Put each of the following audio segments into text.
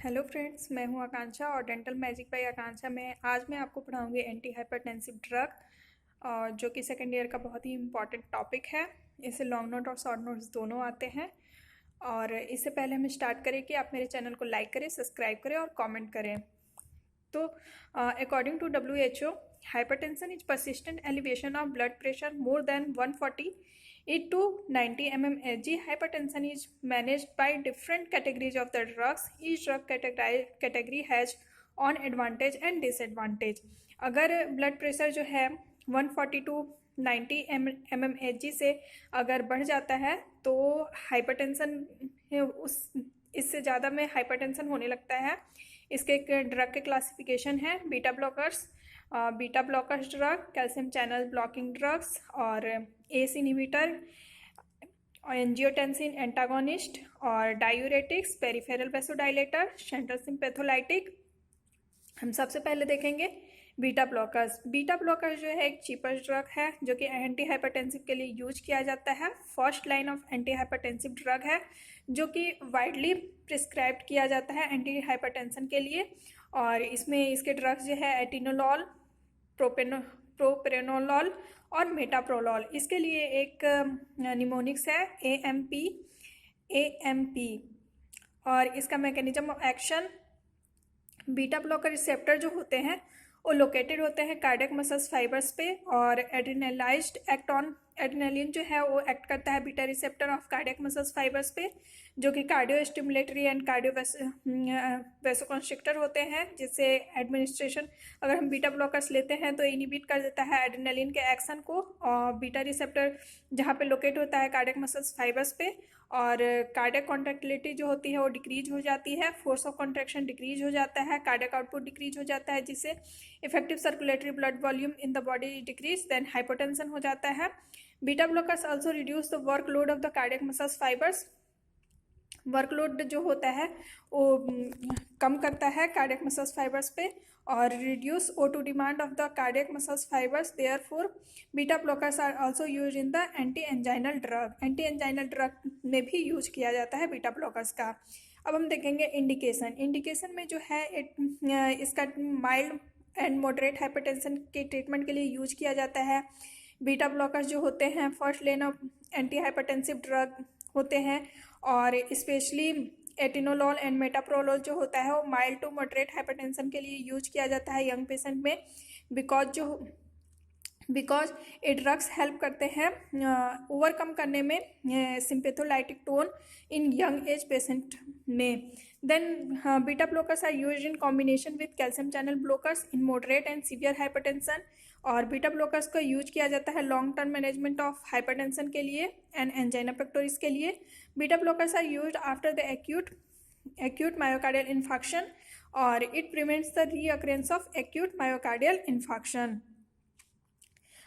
Hello friends, मैं हूं आकांक्षा और डेंटल मैजिक बाय आकांक्षा में आज मैं आपको पढ़ाऊंगी एंटी हाइपरटेंसिव ड्रग, जो कि सेकेंड ईयर का बहुत ही इम्पॉर्टेंट टॉपिक है। इससे लॉन्ग नोट और शॉर्ट नोट्स दोनों आते हैं। और इससे पहले हम स्टार्ट करें कि आप मेरे चैनल को लाइक करें, सब्सक्राइब करें और कमेंट करें। तो according to WHO, hypertension is persistent elevation of blood pressure more than 140 to 90 mmHg. Hypertension is managed by different categories of the drugs. Each drug category has on advantage and disadvantage. अगर blood pressure जो है 140 to 90 mmHg से अगर बढ़ जाता है तो hypertension उस इससे ज़्यादा में हाइपरटेंशन होने लगता है। इसके ड्रग के क्लासिफिकेशन है beta blockers drug, calcium channel blocking drugs और एस इनहिबिटर, एंजियोटेंसिन एंटागोनिस्ट और डायूरेटिक्स, पेरिफेरल वेसोडाइलेटर, सेंट्रल सिम्पैथोलाइटिक। हम सबसे पहले देखेंगे बीटा ब्लॉकर्स जो है एक चीपेस्ट ड्रग है जो कि एंटी हाइपरटेंसिव के लिए यूज किया जाता है। First line of anti hypertensive drug है जो कि वाइडली प्रिस्क्राइब्ड किया जाता है एंटी हाइपरटेंशन के लिए। और इसमें इसके ड्रग्स जो है एटिनोलॉल, प्रोप्रेनोलॉल और मेटाप्रोलॉल। इसके लिए एक निमोनिक्स है AMP। और इसका mechanism of action, beta blocker receptor जो होते हैं वो लोकेटेड होते हैं कार्डियक मसल्स फाइबर्स पे और एड्रेनलाइज्ड एक्ट ऑन एड्रेनलिन जो है वो एक्ट करता है beta receptor of cardiac muscles fibres पे, जो कि कार्डियो स्टिमुलेटरी एंड कार्डियो वेसोकंस्ट्रिक्टर होते हैं, जिससे एडमिनिस्ट्रेशन अगर हम बीटा ब्लॉकर्स लेते हैं तो इनिबिट कर देता है एड्रेनलिन के एक्शन को। और बीटा रिसेप्टर जहाँ पे लोकेट होता है कार्डियक मसल्स फाइबर्स पे, और कार्डियक कॉन्ट्रैक्टिलिटी जो होती है वो डिक्रीज हो जाती है, फोर्स ऑफ कॉन्ट्रैक्शन डिक्रीज हो जाता है, कार्डियक आउटपुट डिक्रीज हो जाता है, जिससे effective circulatory blood volume in the body decrease, then hypotension हो जाता है। Beta blockers also reduce the workload of the cardiac muscles fibres. Workload जो होता है वो कम करता है कार्डियक मसल्स फाइबर्स पे और reduce O2 demand of the cardiac muscles fibres. Therefore beta blockers are also use in the anti anginal drug में भी यूज किया जाता है बीटा ब्लॉकर्स का। अब हम देखेंगे इंडिकेशन में जो है इसका माइल्ड एंड मॉडरेट हाइपरटेंशन के ट्रीटमेंट के लिए यूज किया जाता है। बीटा ब्लॉकर्स जो होते हैं first line of anti hypertensive drug होते हैं और स्पेशली एटिनोलॉल एंड मेटाप्रोलॉल जो होता है वो माइल्ड टू मॉडरेट हाइपरटेंशन के लिए यूज किया जाता है यंग पेशेंट में, बिकॉज ये ड्रग्स हेल्प करते हैं ओवरकम करने में sympatholytic tone in young age patient में। Then beta blockers are used in combination with calcium channel blockers in moderate and severe hypertension. और बीटा ब्लॉकर्स का यूज किया जाता है long term management of hypertension के लिए एंड एंजाइना पेक्टोरिस के लिए। Beta blockers are used after the acute myocardial infarction और it prevents the recurrence of acute myocardial infarction.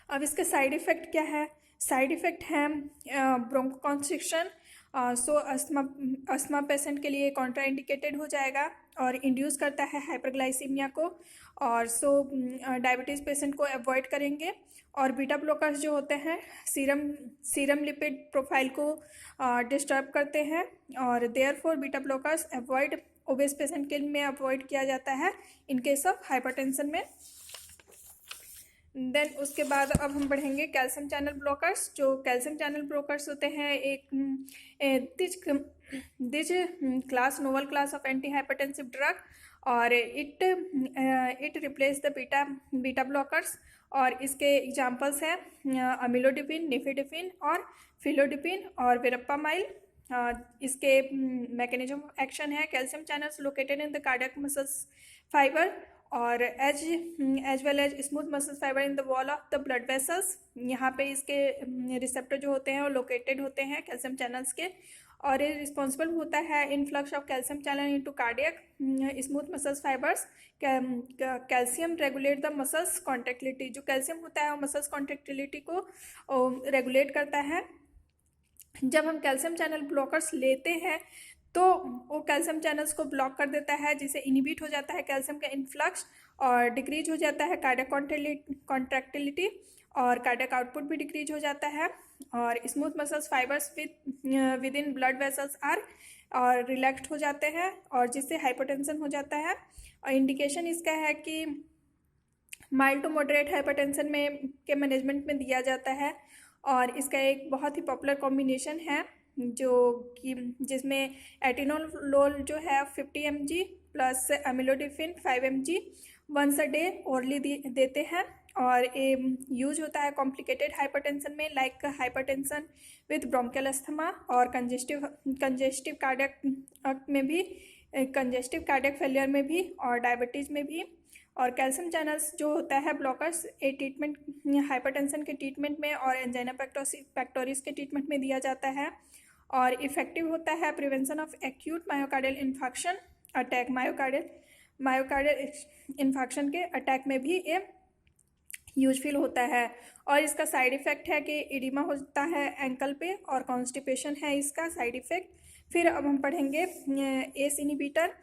अब इसके साइड इफ़ेक्ट क्या है? साइड इफ़ेक्ट है ब्रोंकोकॉन्स्ट्रिक्शन, सो अस्थमा पेशेंट के लिए कॉन्ट्रा इंडिकेटेड हो जाएगा और इंड्यूस करता है हाइपरग्लाइसीमिया को, और सो डायबिटीज़ पेशेंट को अवॉइड करेंगे। और बीटा ब्लॉकर्स जो होते हैं सीरम लिपिड प्रोफाइल को डिस्टर्ब करते हैं और therefore beta blockers avoid obese patient के में अवॉइड किया जाता है इन केस ऑफ हाइपरटेंशन में। देन उसके बाद अब हम पढ़ेंगे कैल्शियम चैनल ब्लॉकर्स। जो कैल्शियम चैनल ब्लॉकर्स होते हैं this class novel class of anti hypertensive drug और it replace the beta blockers. और इसके एग्जांपल्स हैं अमिलोडिपिन, निफेडिपिन और फिलोडिपिन और वेरप्पामाइल। इसके मैकेनिज्म ऑफ एक्शन है calcium channels located in the cardiac muscles fibre और as well as smooth muscles fibre in the wall of the blood vessels. यहाँ पे इसके रिसेप्टर जो होते हैं वो लोकेटेड होते हैं कैल्शियम चैनल्स के और ये रिस्पॉन्सिबल होता है influx of calcium channel into cardiac smooth muscles fibres. Calcium regulate the muscles contractility. जो कैल्शियम होता है वो मसल्स कॉन्ट्रैक्टिलिटी को रेगुलेट करता है। जब हम कैल्शियम चैनल ब्लॉकर्स लेते हैं तो वो कैल्शियम चैनल्स को ब्लॉक कर देता है, जिससे इनिबिट हो जाता है कैल्शियम का इन्फ्लक्स और डिक्रीज हो जाता है कार्डियक कॉन्ट्रैक्टिलिटी और कार्डियक आउटपुट भी डिक्रीज हो जाता है। और smooth muscles fibres with in blood vessels are और रिलैक्स्ड हो जाते हैं और जिससे हाइपरटेंशन हो जाता है। और इंडिकेशन इसका है कि माइल्ड टू मॉडरेट हाइपरटेंशन में के मैनेजमेंट में दिया जाता है। और इसका एक बहुत ही पॉपुलर कॉम्बिनेशन है जो कि जिसमें एटिनोलोल जो है 50 mg plus amlodipine 5 mg once a day orally देते हैं। और ये यूज होता है कॉम्प्लिकेटेड हाइपरटेंशन में, like hypertension with bronchial asthma और कंजेस्टिव कार्डियक में भी, कंजेस्टिव कार्डियक फेलियर में भी और डायबिटीज़ में भी। और कैल्शियम चैनल्स जो होता है ब्लॉकर्स, ये ट्रीटमेंट हाइपरटेंशन के ट्रीटमेंट में और एंजाइना पेक्टोरिस के ट्रीटमेंट में दिया जाता है। और इफेक्टिव होता है prevention of acute myocardial infection attack, myocardial infection के अटैक में भी ये यूजफुल होता है। और इसका साइड इफ़ेक्ट है कि इडिमा होता है एंकल पे और कॉन्स्टिपेशन है इसका साइड इफ़ेक्ट। फिर अब हम पढ़ेंगे S inhibitor,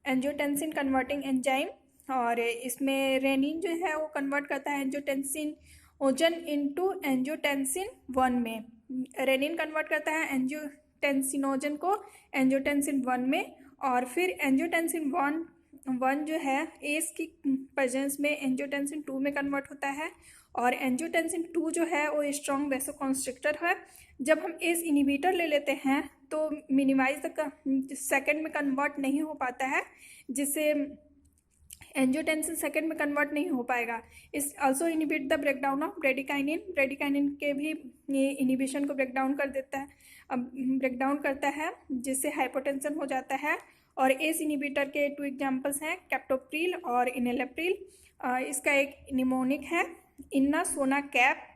angiotensin converting enzyme. और इसमें रेनिन जो है वो कन्वर्ट करता है एंजियोटेंसिन ओजन इनटू एंजियोटेंसिन 1 में। रेनिन कन्वर्ट करता है एंजियोटेंसिनोजन को एंजियोटेंसिन 1 में। और फिर एंजियोटेंसिन 1 जो है एस की प्रेजेंस में एंजियोटेंसिन 2 में कन्वर्ट होता है। और एंजियोटेंसिन 2 जो है वो स्ट्रॉन्ग वैसोकॉन्स्ट्रिक्टर है। जब हम एस इनिबिटर ले लेते हैं तो मिनिमाइज सेकेंड में कन्वर्ट नहीं हो पाता है, जिससे एंजियोटेंसिन सेकेंड में कन्वर्ट नहीं हो पाएगा। इस also inhibit the breakdown of bradykinin के भी ये इनिबिशन को ब्रेकडाउन कर देता है, ब्रेकडाउन करता है, जिससे हाइपोटेंशन हो जाता है। और एस इनिबिटर के 2 एग्जांपल्स हैं कैप्टोप्रिल और इनेलेप्रिल। इसका एक निमोनिक है इन्ना सोना कैप।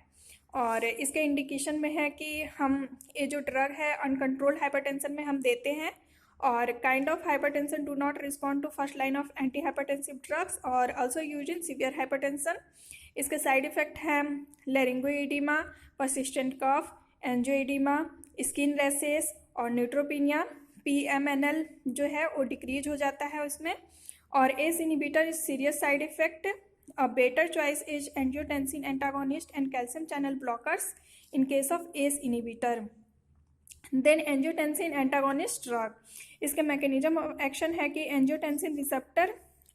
और इसके इंडिकेशन में है कि हम ये जो ड्रग है अनकंट्रोल्ड हाइपरटेंशन में हम देते हैं। और kind of hypertension do not respond to first line of anti hypertensive drugs और also use in severe hypertension. इसके साइड इफेक्ट हैं laryngoedema, persistent cough, angioedema, skin rashes और न्यूट्रोपिनिया। PMNL जो है वो डिक्रीज हो जाता है उसमें। और ACE inhibitor is serious side effect. A better choice is angiotensin antagonist and calcium channel blockers in case of ACE inhibitor. Then angiotensin antagonist drug. इसके mechanism of action है कि angiotensin receptor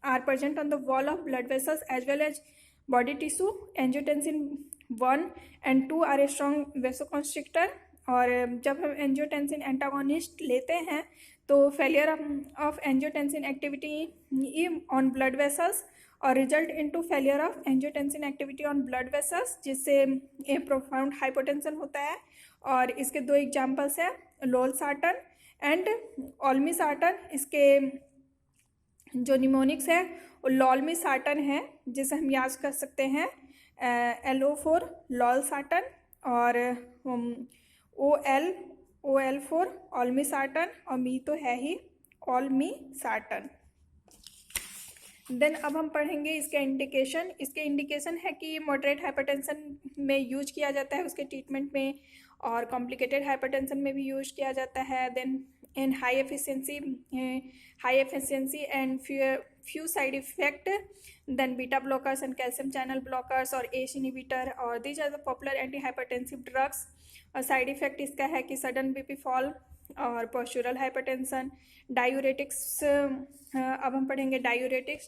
are present on the wall of blood vessels as well as body tissue. Angiotensin 1 and 2 are a strong vasoconstrictor. और जब हम angiotensin antagonist लेते हैं तो failure of angiotensin activity on blood vessels और result into failure of angiotensin activity on blood vessels, जिससे a profound hypotension होता है। और इसके 2 एग्जांपल्स हैं लोलसार्टन एंड ओल्मिसार्टन। इसके जो निमोनिक्स है वो लोल्मिसार्टन है, जिसे हम याद कर सकते हैं LO4 लोलसार्टन और OL4 ओल्मिसार्टन और मी तो है ही ओल्मिसार्टन। देन अब हम पढ़ेंगे इसके इंडिकेशन। इसके इंडिकेशन है कि मॉडरेट हाइपरटेंशन में यूज किया जाता है उसके ट्रीटमेंट में, और कॉम्प्लिकेटेड हाइपरटेंशन में भी यूज किया जाता है। Then in high efficiency and few side effect, then beta blockers and calcium channel blockers और एस इनिबिटर, और these are the popular anti hypertensive drugs. और साइड इफेक्ट इसका है कि सडन बीपी फॉल और पोस्चुरल हाइपरटेंशन। डायूरेटिक्स, अब हम पढ़ेंगे डायूरेटिक्स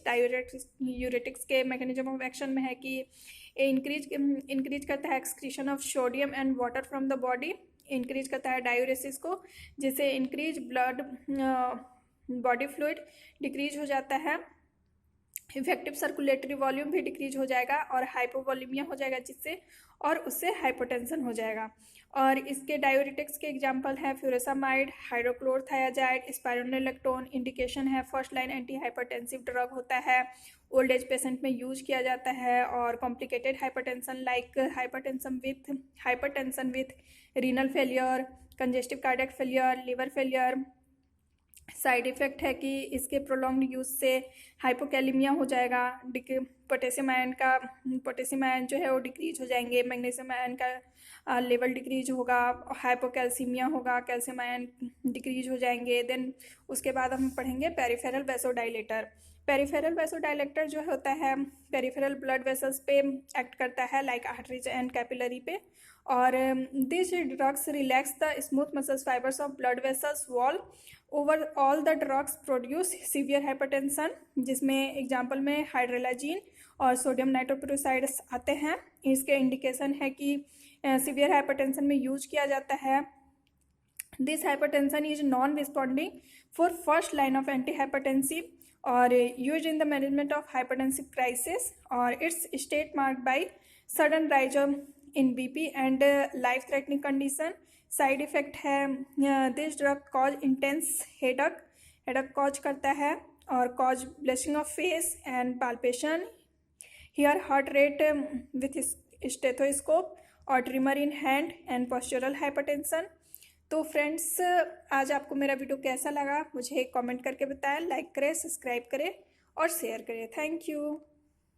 के मैकेनिज्म ऑफ एक्शन में है कि इंक्रीज करता है excretion of sodium and water from the body, increase करता है डायूरेसिस को, जिससे increase blood body fluid decrease हो जाता है। इफेक्टिव सर्कुलेटरी वॉल्यूम भी डिक्रीज हो जाएगा और हाइपोवॉल्यूमिया हो जाएगा, जिससे और उससे हाइपोटेंशन हो जाएगा। और इसके डायूरेटिक्स के एग्जांपल है फ्यूरेसामाइड, हाइड्रोक्लोरथायाजाइड, स्पाइरोलेक्टोन। इंडिकेशन है first line anti hypertensive drug होता है, ओल्ड एज पेशेंट में यूज किया जाता है। और complicated hypertension like hypertension with renal failure, congestive cardiac failure, liver failure. Side effect है कि इसके प्रोलॉन्ग्ड यूज से हाइपोकैलिमिया हो जाएगा, पोटेशियम आयन जो है वो डिक्रीज हो जाएंगे, मैग्नीशियम आयन का लेवल डिक्रीज होगा, हाइपोकैल्सीमिया होगा, कैल्शियम आयन डिक्रीज हो जाएंगे। देन उसके बाद हम पढ़ेंगे पेरिफेरल वैसोडाइलेटर। पेरिफेरल वैसोडायलेक्टर जो होता है पेरिफेरल ब्लड वेसल्स पे एक्ट करता है लाइक आर्टरीज एंड कैपिलरी पे। और this drugs relax the smooth muscles fibres of blood vessels wall. Over all the drugs produce severe hypertension, जिसमें एग्जाम्पल में हाइड्रोलाजीन और सोडियम नाइट्रोपेरोक्साइड्स आते हैं। इसके इंडिकेशन है कि सीवियर हाइपरटेंशन में यूज किया जाता है। This hypertension is non responding for first line of antihypertensive और use in the management of hypertensive crisis. और it's state marked by sudden rise in BP and life threatening condition. Side effect है this drug cause intense headache cause करता है और cause blushing of face and palpation, hear heart rate with stethoscope और tremor in hand and postural hypertension. तो friends, आज आपको मेरा video कैसा लगा मुझे कमेंट करके बताएं, लाइक करें, सब्सक्राइब करें और शेयर करें। Thank you.